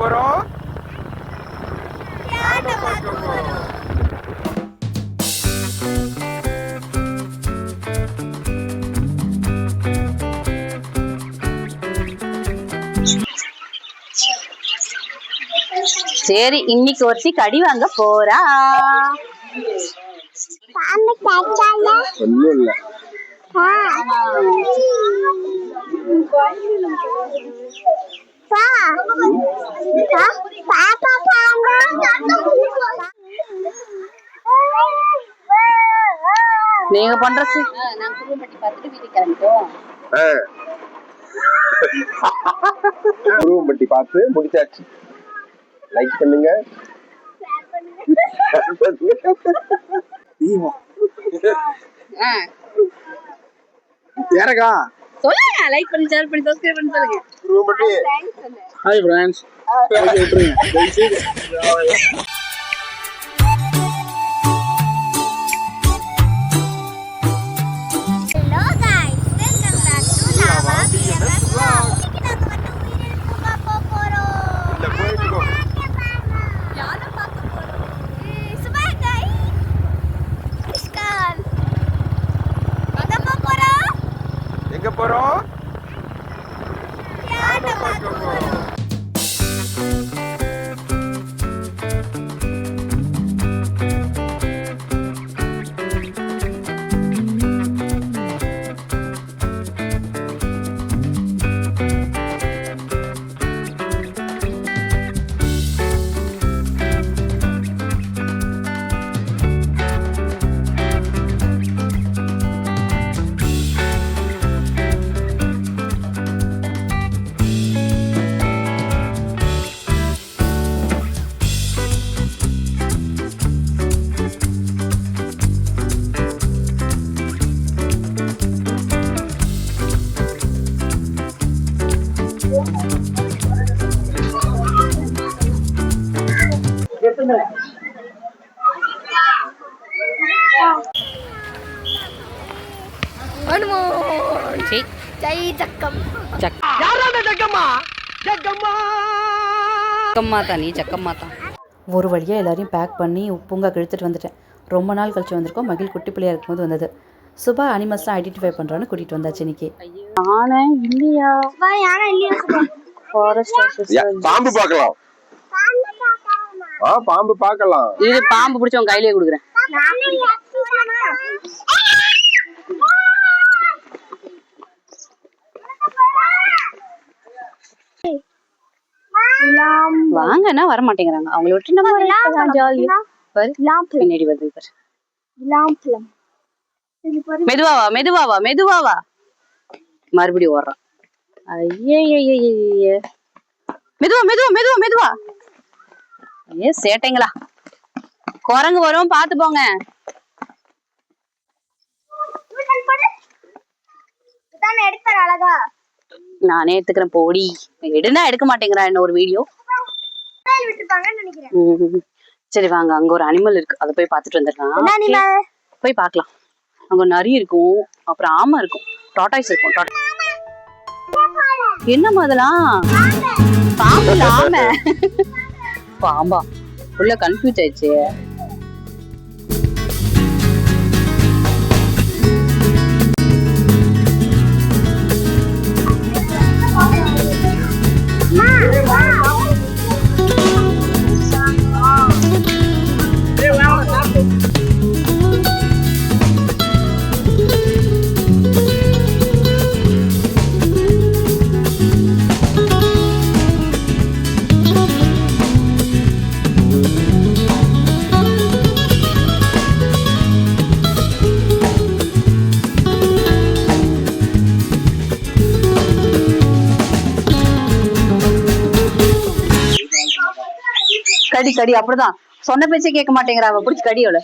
போறோம்? யானை பார்க்க போறோம். சரி, இன்னைக்கு ஒருத்தி கடி வாங்க போறா. ஒண்ணும் இல்ல. நீங்க பண்ற நாங்க குருவம்பட்டி பார்த்துட்டு வீட்டுக்கு கிளம்பிட்டோம். குருவம்பட்டி பார்த்து முடிச்சாச்சு. லைக் பண்ணுங்க, யாரக்கா சொல்லுங்க. லைக் பண்ணி ஷேர் பண்ணி சப்ஸ்கிரைப் பண்ணி சொல்லுங்க. Kuruvampatti hi friends. எங்க போறோம்? யானை பார்க்க போறோம். ஒரு வழியாக எல்லாரையும் பேக் பண்ணி பூங்கா இழுத்துட்டு வந்துட்டேன். ரொம்ப நாள் கழிச்சு வந்திருக்கோம். மகிழ் குட்டி பிள்ளையா இருக்கும்போது வந்தது. சுபா அனிமல்ஸ்லாம் ஐடென்டிஃபை பண்ணுறான்னு கூட்டிகிட்டு வந்தாச்சு இன்னைக்கு. பாம்பு பார்க்கலாம். பாம்பு பார்க்கலாம். இது பாம்பு பிடிச்சவங்க கையிலேயே கொடுக்குறேன். வாங்கன்னா வர மாட்டேங்கிறாங்க. அவங்கள விட்டு நம்ம ஜாலியா பின்னாடி வருது. மெதுவாவா மெதுவாவா மெதுவாவா மறுபடியும் ஓடுறான். ஐய மெதுவா மெதுவா மெதுவா மெதுவா. ஏ சேட்டைங்களா, குரங்கு வரும் பாத்து போங்க. நானே எடுத்துக்கிறேன். போடி எடுனா எடுக்க மாட்டேங்கிறா. என்ன ஒரு வீடியோ. சரி வாங்க, அங்க ஒரு அனிமல் இருக்கு, அதை போய் பாத்துட்டு வந்துடலாம். போய் பாக்கலாம். அங்க நரி இருக்கும், அப்புறம் ஆமை இருக்கும், டாட்டாய்ஸ் இருக்கும். என்ன அதெல்லாம்? பாம்பு ஆமை பாம்பா? உள்ள கன்ஃபியூஸ் ஆயிடுச்சு. கடி கடி அப்படிதான் சொன்ன பேச்சே கேட்க மாட்டேங்கிறா. அவ பிடிச்சி கடி. அவளை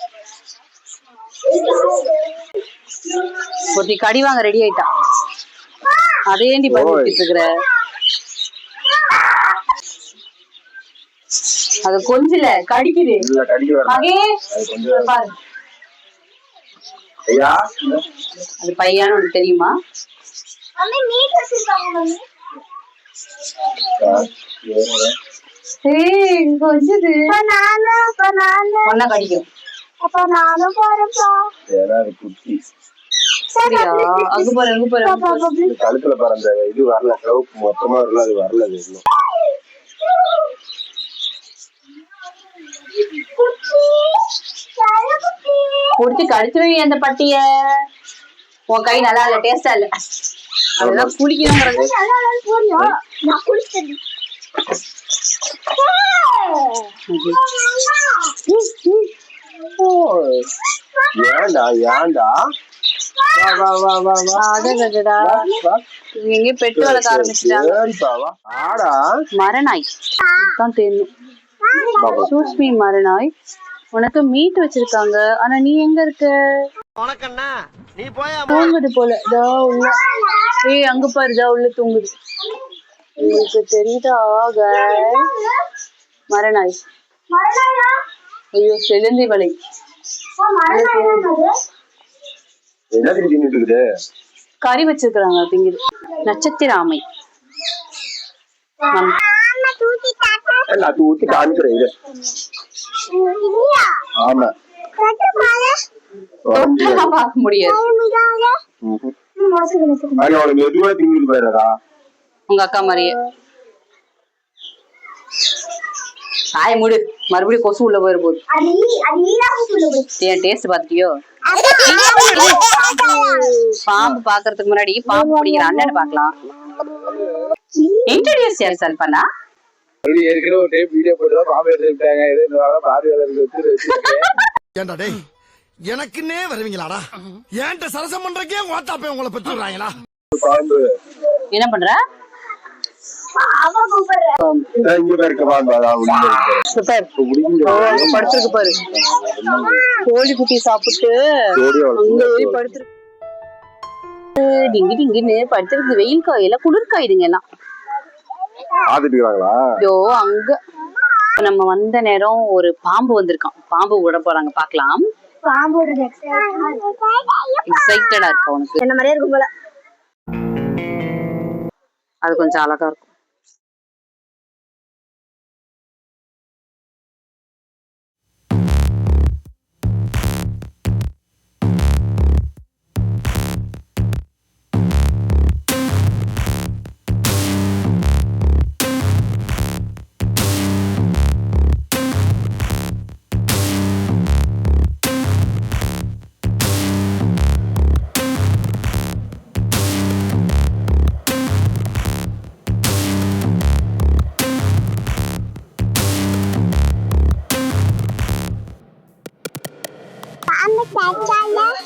ஒருத்தி கடி வாங்க ரெடி ஆயிட்டா. அதேண்டி பயன்படுத்திட்டு இருக்கிற. அது கொஞ்சல கடிக்குது. பாரு, அது பையான்னு உனக்கு தெரியுமா? இங்க வந்தது ஒன்னா கடிக்கும். ஏன்னா அது குட்டி. சரியா? அங்க பாரு அங்க பாரு அங்க பாரு. இந்த கழுத்துல பறந்த இது வரல, சிவப்பு மொத்தமா வரல, அது வரல. அது இன்னும் புடிச்சு கடிச்சிருவீ அந்த பட்டிய. உன் கை நல்லா இல்ல, டேஸ்டா இல்ல. அதெல்லாம் குளிக்கணுங்கிறது. ஏன்டா ஏன்டா வா வா வா வா அடடடடா. எங்க பெட்டு வளர்க்க ஆரம்பிச்சிட்டாங்க. ஏன்பா வா ஆடா. மரநாய் தான் தெரியும். சூஸ்மி மரநாய். உனக்கு மீட் வச்சிருக்காங்க, ஆனா நீ எங்க இருக்க? தூங்குது போல. இதோ உள்ள. ஏய் அங்க பாரு, இதோ உள்ள தூங்குது. உங்களுக்கு தெரியுதா மரநாய்? ஐயோ செலுந்தி வலை. என்ன தின்னுட்டு இருக்குது? கறி வச்சிருக்காங்க திங்குது. நட்சத்திர ஆமை. எல்லாத்தையும் ஊத்தி காமிக்கிறேன் இது. ஆமா பார்க்க முடியாது. மெதுவா திங்கிட்டு போயிடா உங்க அக்கா மாதிரியே. ஆய மூடு, மறுபடியும் கொசு உள்ள போயிரு போகுது. டேஸ்ட் பாத்தியோ? பாம்பு பாக்குறதுக்கு முன்னாடி பாம்பு பிடிக்கிற அண்ணன் பாக்கலாம். இன்ட்ரோடியூஸ் யார் சல்பனா? ஏற்கனவே ஒரு டைம் வீடியோ போட்டு பாம்பு எடுத்துட்டாங்க. எனக்குன்னே வருவீங்களாடா? ஏன்ட்ட சரசம் பண்றக்கே வாட்டாப்பே உங்களை பெற்று விடுறாங்களா? பாம்பு என்ன பண்ற? இங்க இருக்க பாம்பு படுத்திருக்கு பாரு. கோழி குட்டி சாப்பிட்டு அங்க ஏறி படுத்திருக்கு. டிங்கி டிங்கின்னு படுத்திருக்கு. வெயில் காயில குளிர் காயுதுங்க எல்லாம். ஐயோ அங்க நம்ம வந்த நேரம் ஒரு பாம்பு வந்திருக்கான். பாம்பு விட போறாங்க, பாக்கலாம். எக்ஸைட்டடா இருக்கா உனக்கு? என்ன மாதிரியே இருக்கும் போல. அது கொஞ்சம் அழகா இருக்கும்.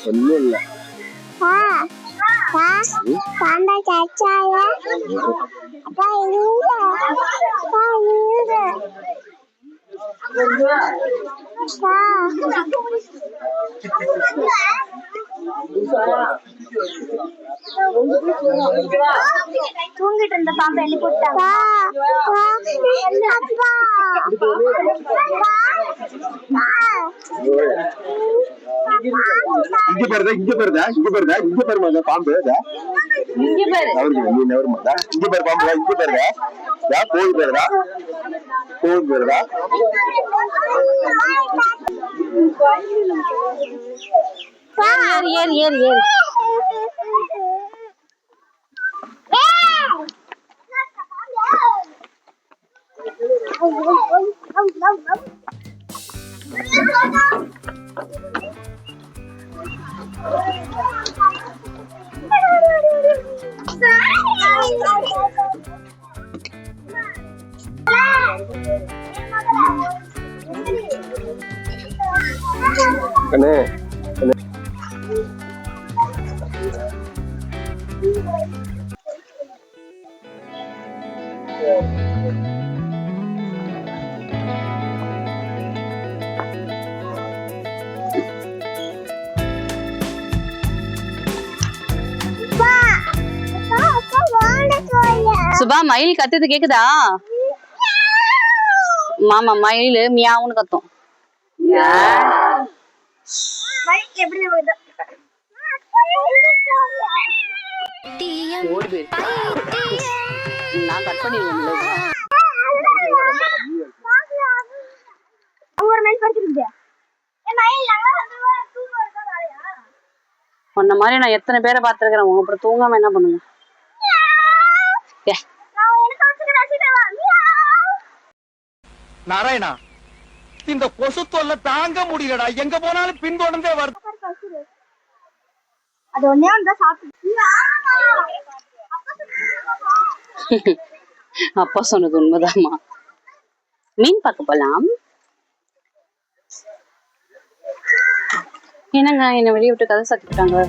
ஒண்ணும் இல்ல. தூங்கிட்டு இருந்த பாம்பு எண்ணி போட்டாங்க. இங்க பாருதா இங்க பாருதா இங்க பாருதா இங்க பாருமா பாம்பு. இங்க பாரு. நீ நவருமாடா. இங்க பாரு பாம்பு. இங்க பாருதா. கோழி பாருதா. கோழி பாருதா. ஏறு ஏறு ஏறு ஏறு. கண்ணே சுபா, மயில் கத்துது கேக்குதா? மாமா மயில் மியாவுன்னு கத்தும். நான் கட் பண்ணிடுவேன். உன்ன மாதிரி நான் எத்தனை பேரை பார்த்திருக்கிறேன். உங்க அப்புறம் தூங்காம என்ன பண்ணுங்க? நாராயணா, இந்த கொசு தொல்லை தாங்க முடியலடா. எங்க போனாலும் பின்தொடர்ந்தே வருது. அது ஒண்ணே வந்து சாப்பிட்டு அப்பா சொன்னது உண்மைதாம்மா. மீன் பார்க்க போலாம். என்னங்க என்னை வெளியே விட்டு கதை சாத்திட்டாங்க.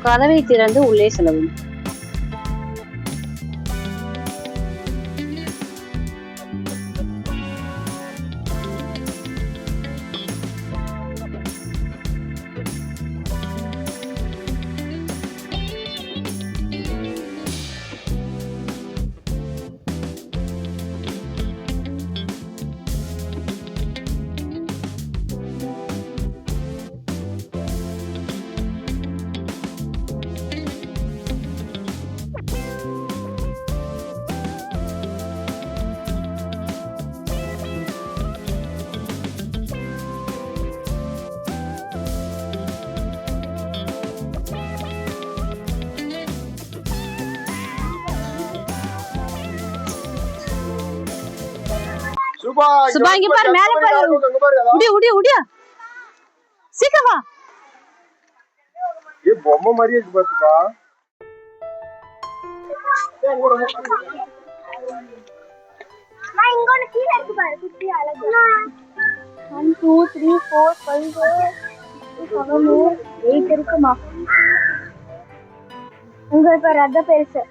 கதவை திறந்து உள்ளே செல்லவும். சுபா சுபா இங்க பாரு, மேல பாரு. உடியா உடியா உடியா, சீக்கிரம் வா. ஏ பொம்மை மாதிரியே இருக்கு பாத்துப்பா. நான் இங்க ஒண்ணு கீழ இருக்கு பாரு, குட்டி அழகு. 1 2 3 4 5 6 7 8 இருக்குமா? உங்க பாரு அத பெருசு.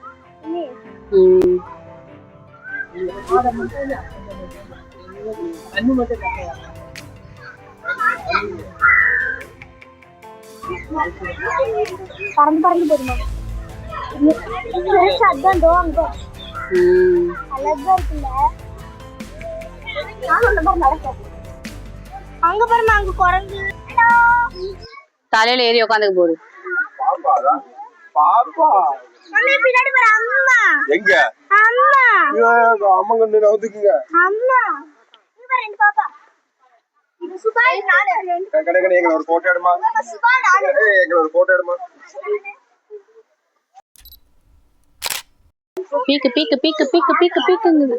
பறந்து பறந்து போடுமா? அதான் தோ அங்க அழகா இருக்குல்ல. அங்க பாருமா, அங்க குரங்கு தலையில ஏறி உட்காந்துக்க போகுது. பாப்பாடா பாப்பா. அம்மா பின்னாடி பாரு, அம்மா. எங்க அம்மா அம்மா கண்ணு நவுத்துக்குங்க. அம்மா இங்க பாரு, ரெண்டு பாப்பா. இது சுபா, நானு. கணக்கணே எங்க ஒரு போட்டோ எடுமா. சுபா நானு. எங்க ஒரு போட்டோ எடுமா. பீக்கு பீக்கு பீக்கு பீக்கு பீக்கு பீக்குங்குது.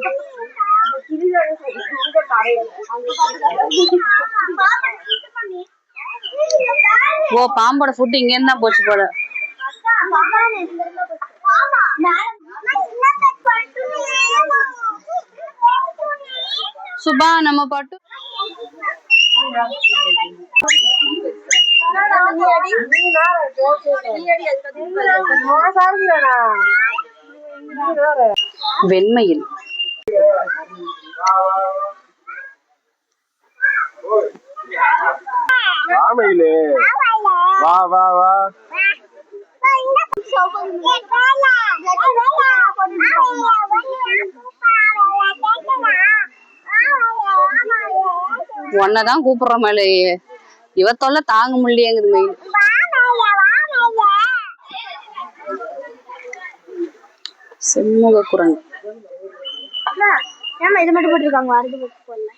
ஓ, பாம்போட ஃபுட் இங்க இருந்தா போச்சு போல. சுபா நம்ம பாட்டு வெண்மையில் ராமையிலே வா வா வா. ஒன்னதான் கூப்பிடுற மேலே இவ தொல்லை தாங்க முடியேங்குது. மெயில் செம்மக குரங்கு. ஏமா இது மட்டும் போட்டுருக்காங்க, அறுது போட்டு போடல.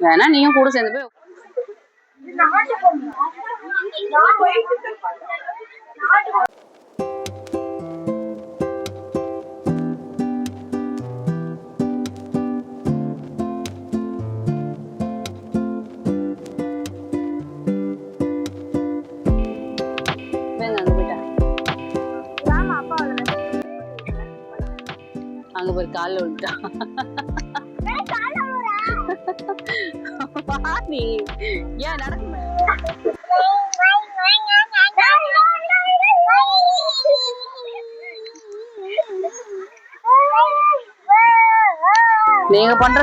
வேணா நீயும் கூட சேர்ந்து போய் அங்க போய் காலில் விழுந்துட்டான். நீ ஏன் நடக்க நீங்க பண்ற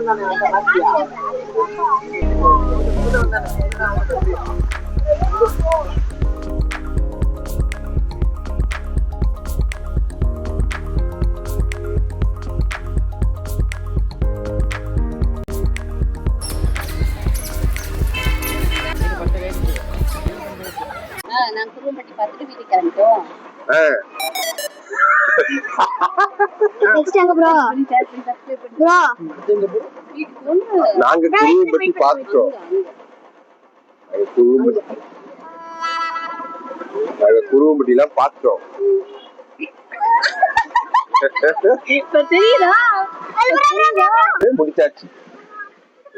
நான் குருவம்பட்டி பார்த்துட்டு வீட்டுக்கு கிளம்பிட்டோம். நெக்ஸ்ட் எங்க ப்ரோ ப்ரோ நாங்க குருவம்பட்டி பார்த்துட்டோம். நாங்க குருவம்பட்டிலாம் பார்த்துட்டோம். இப்ப தெரியுதா? முடிச்சாச்சு.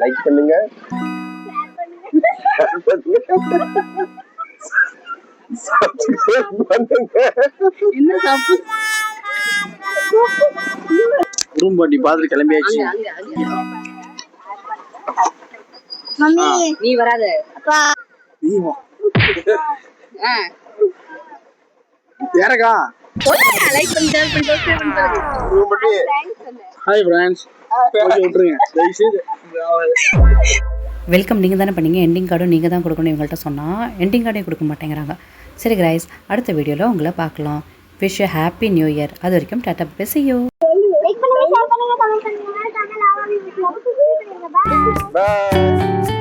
லைக் பண்ணுங்க, ஷேர் பண்ணுங்க, சப்ஸ்கிரைப் பண்ணுங்க. என்ன தப்பு? குறும்பட்டி பார்த்துட்டு கிளம்பியாச்சு. மம்மி நீ வராத. அப்பா யாரக்கா? லைக் பண்ணி ஷேர் பண்ணி சப்ஸ்கிரைப் பண்ணி பாருங்க. குருவம்பட்டி ஹாய் ஃப்ரெண்ட்ஸ், விட்டுருங்க தயவுசெய்து. வெல்கம் நீங்கள் தானே பண்ணீங்க, எண்டிங் கார்டும் நீங்கள் தான் கொடுக்கணும் இவங்கள்ட்ட சொன்னால் எண்டிங் கார்டே கொடுக்க மாட்டேங்கிறாங்க. சரி கைஸ், அடுத்த வீடியோவில் உங்களை பார்க்கலாம். Wish you happy new year. அது வரைக்கும் tata bye, see you. Like பண்ணுங்க, ஷேர் பண்ணுங்க, கமெண்ட் பண்ணுங்க, சேனல் ஆவாம வீட்ல சப்ஸ்கிரைப் பண்ணுங்க. பை. பாய்.